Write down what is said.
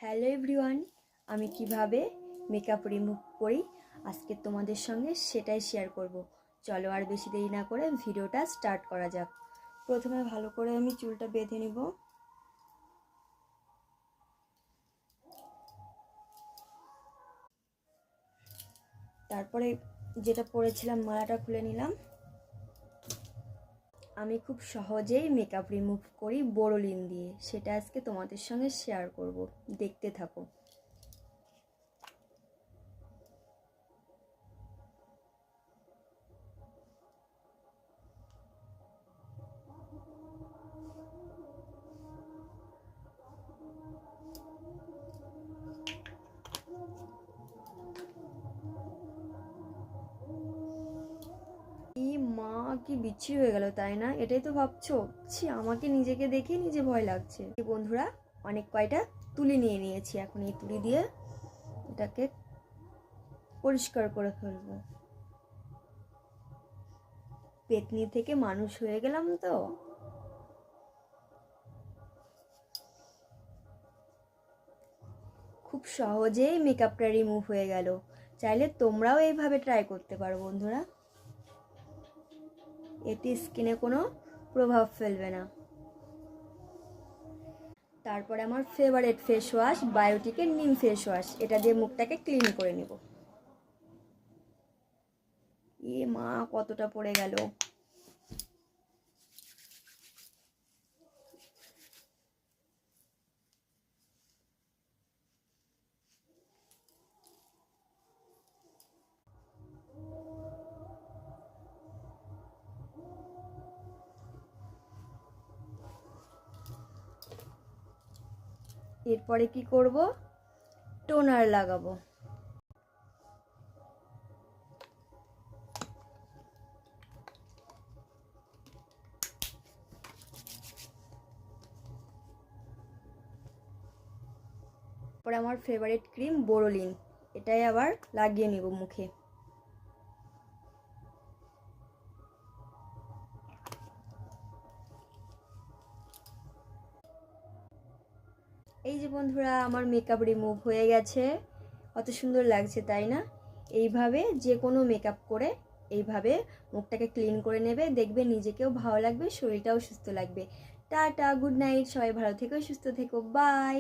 Hello everyone, আমি কিভাবে makeup remove করি আজকে তোমাদের সঙ্গে সেটাই শেয়ার করব। চলো আর বেশি দেরি না করে ভিডিওটা স্টার্ট করা যাক। প্রথমে ভালো করে আমি চুলটা বেঁধে নিব। তারপরে যেটা পরেছিলাম মালাটা খুলে নিলাম। আমি খুব সহজেই মেকআপ রিমুভ করি বোরোলিন দিয়ে, সেটা আজকে তোমাদের সঙ্গে শেয়ার করব, দেখতে থাকো। মা কি বিচ্ছিরি হয়ে গেল, তাই না? এটাই তো ভাবছো? আমাকে নিজেকে দেখে নিজে ভয় লাগছে। বন্ধুরা, অনেক কয়টা তুলি নিয়ে নিয়েছি, এখন এই তুলি দিয়ে এটাকে পরিষ্কার করে ফেলবো। পেতনি থেকে মানুষ হয়ে গেলাম তো। খুব সহজেই মেকআপটা রিমুভ হয়ে গেল। চাইলে তোমরাও এইভাবে ট্রাই করতে পারো বন্ধুরা, এতে স্কিনে কোনো প্রভাব ফেলবে না। তারপরে আমার ফেভারিট ফেস ওয়াশ, বায়োটিকের নিম ফেস ওয়াশ, এটা দিয়ে মুখটাকে ক্লিন করে নেব। মা কতটা পড়ে গেল। এরপরে কি করব? টোনার লাগাবো। পরে আমার ফেভারিট ক্রিম বোরোলিন, এটাই আবার লাগিয়ে নিব মুখে। এই যে বন্ধুরা, আমার মেকআপ রিমুভ হয়ে গেছে। কত সুন্দর লাগছে, তাই না? এইভাবে যে কোনো মেকআপ করে এইভাবে মুখটাকে ক্লিন করে নেবে, দেখবে নিজেকেও ভালো লাগবে, শরীরটাও সুস্থ লাগবে। টাটা, গুড নাইট, সবাই ভালো থেকো, সুস্থ থেকো, বাই।